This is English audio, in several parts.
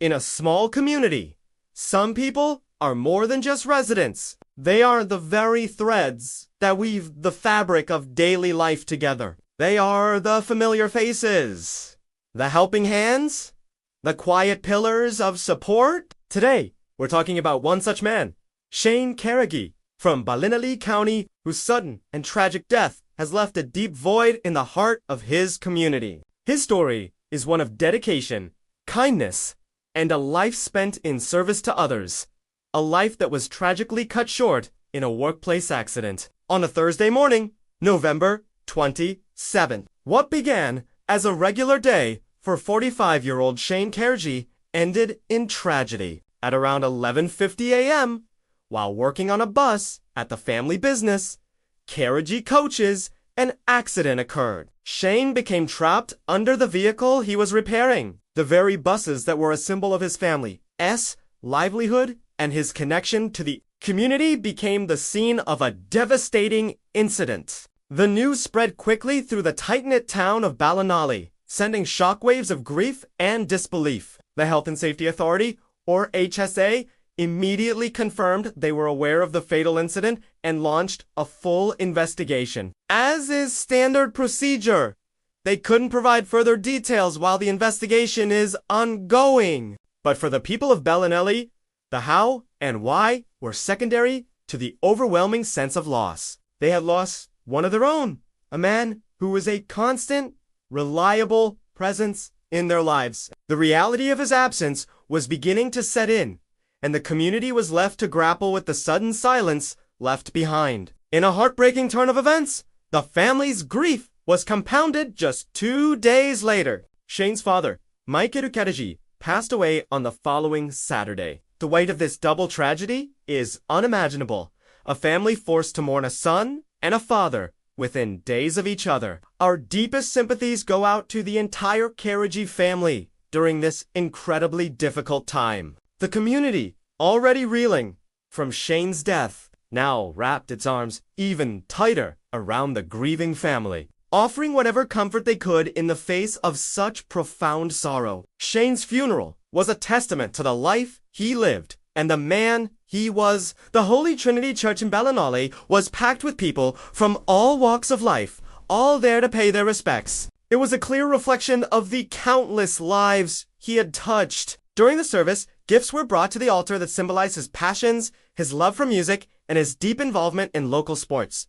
In a small community, some people are more than just residents. They are the very threads that weave the fabric of daily life together. They are the familiar faces, the helping hands, the quiet pillars of support. Today, we're talking about one such man, Shane Carrigy from Ballinalee County, whose sudden and tragic death has left a deep void in the heart of his community. His story is one of dedication, kindness, and a life spent in service to others. A life that was tragically cut short in a workplace accident on a Thursday morning, November 27th. What began as a regular day for 45-year-old Shane Carrigy ended in tragedy. At around 11:50 a.m., while working on a bus at the family business, Carrigy Coaches, an accident occurred. Shane became trapped under the vehicle he was repairing. The very buses that were a symbol of his family's livelihood and his connection to the community became the scene of a devastating incident. The news spread quickly through the tight-knit town of Ballinalee, sending shockwaves of grief and disbelief. The Health and Safety Authority, or HSA, immediately confirmed they were aware of the fatal incident and launched a full investigation. As is standard procedure, they couldn't provide further details while the investigation is ongoing. But for the people of Ballinalee, the how and why were secondary to the overwhelming sense of loss. They had lost one of their own, a man who was a constant, reliable presence in their lives. The reality of his absence was beginning to set in, and the community was left to grapple with the sudden silence left behind. In a heartbreaking turn of events, the family's grief was compounded just 2 days later. Shane's father, Carrigy, passed away on the following Saturday. The weight of this double tragedy is unimaginable. A family forced to mourn a son and a father within days of each other. Our deepest sympathies go out to the entire Carrigy family during this incredibly difficult time. The community, already reeling from Shane's death, now wrapped its arms even tighter around the grieving family, offering whatever comfort they could in the face of such profound sorrow. Shane's funeral was a testament to the life he lived and the man he was. The Holy Trinity Church in Ballinalee was packed with people from all walks of life, all there to pay their respects. It was a clear reflection of the countless lives he had touched. During the service, gifts were brought to the altar that symbolized his passions, his love for music, and his deep involvement in local sports.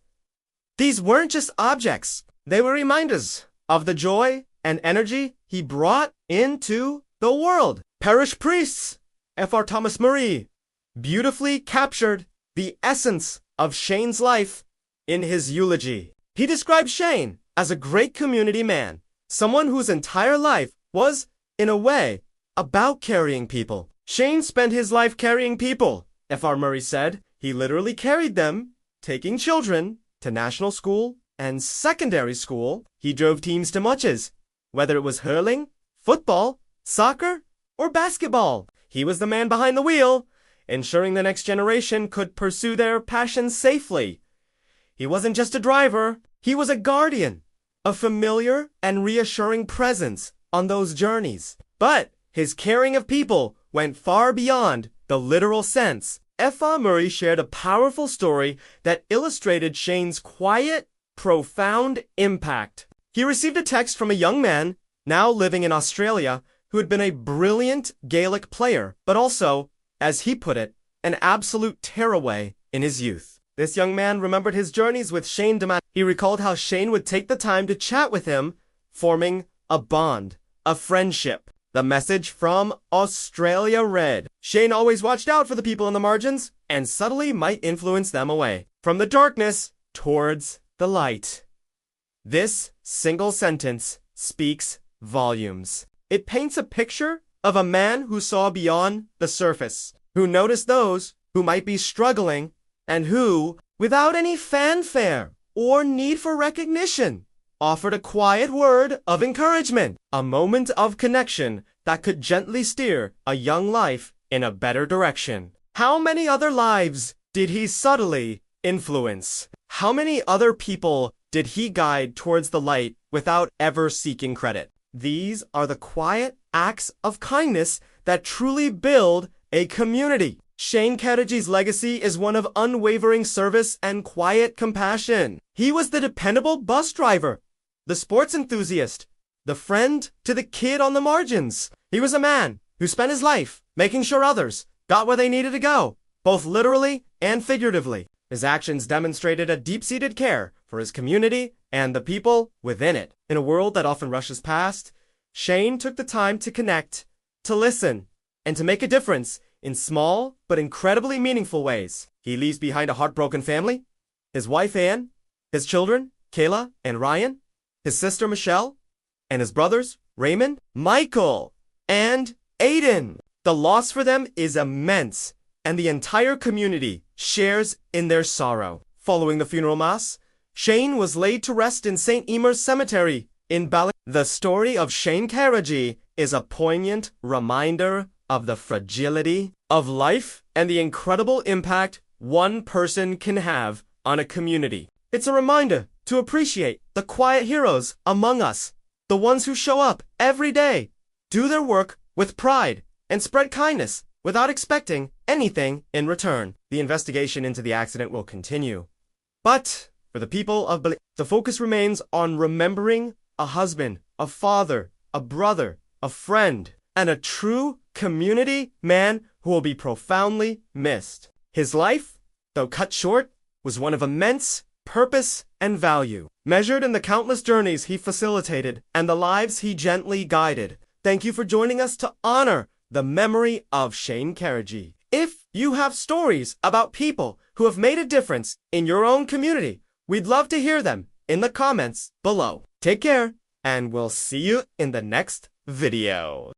These weren't just objects. They were reminders of the joy and energy he brought into the world. Parish priests, Fr. Thomas Murray, beautifully captured the essence of Shane's life in his eulogy. He described Shane as a great community man, someone whose entire life was, in a way, about carrying people. Shane spent his life carrying people, Fr. Murray said. He literally carried them, taking children to national school and secondary school. He drove teams to matches, whether it was hurling, football, soccer, or basketball. He was the man behind the wheel, ensuring the next generation could pursue their passions safely. He wasn't just a driver, he was a guardian, a familiar and reassuring presence on those journeys. But his caring of people went far beyond the literal sense. Fr. Murray shared a powerful story that illustrated Shane's quiet, profound impact. He received a text from a young man, now living in Australia, who had been a brilliant Gaelic player, but also, as he put it, an absolute tearaway in his youth. This young man remembered his journeys with Shane. He recalled how Shane would take the time to chat with him, forming a bond, a friendship. The message from Australia read, Shane always watched out for the people in the margins and subtly might influence them away from the darkness towards the light. This single sentence speaks volumes. It paints a picture of a man who saw beyond the surface, who noticed those who might be struggling, and who, without any fanfare or need for recognition, offered a quiet word of encouragement, a moment of connection that could gently steer a young life in a better direction. How many other lives did he subtly influence? How many other people did he guide towards the light without ever seeking credit? These are the quiet acts of kindness that truly build a community. Shane Carrigy's legacy is one of unwavering service and quiet compassion. He was the dependable bus driver, the sports enthusiast, the friend to the kid on the margins. He was a man who spent his life making sure others got where they needed to go, both literally and figuratively. His actions demonstrated a deep-seated care for his community and the people within it. In a world that often rushes past, Shane took the time to connect, to listen, and to make a difference in small but incredibly meaningful ways. He leaves behind a heartbroken family, his wife Anne, his children Kayla and Ryan, his sister Michelle, and his brothers Raymond, Michael, and Aiden. The loss for them is immense, and the entire community shares in their sorrow. Following the funeral mass, Shane was laid to rest in St. Emer's Cemetery in Ballinalee. The story of Shane Carrigy is a poignant reminder of the fragility of life and the incredible impact one person can have on a community. It's a reminder to appreciate the quiet heroes among us, the ones who show up every day, do their work with pride, and spread kindness without expecting anything in return. The investigation into the accident will continue. But for the people of Ballinalee, the focus remains on remembering a husband, a father, a brother, a friend, and a true community man who will be profoundly missed. His life, though cut short, was one of immense purpose and value, measured in the countless journeys he facilitated and the lives he gently guided. Thank you for joining us to honor the memory of Shane Carrigy. If you have stories about people who have made a difference in your own community, we'd love to hear them in the comments below. Take care, and we'll see you in the next video.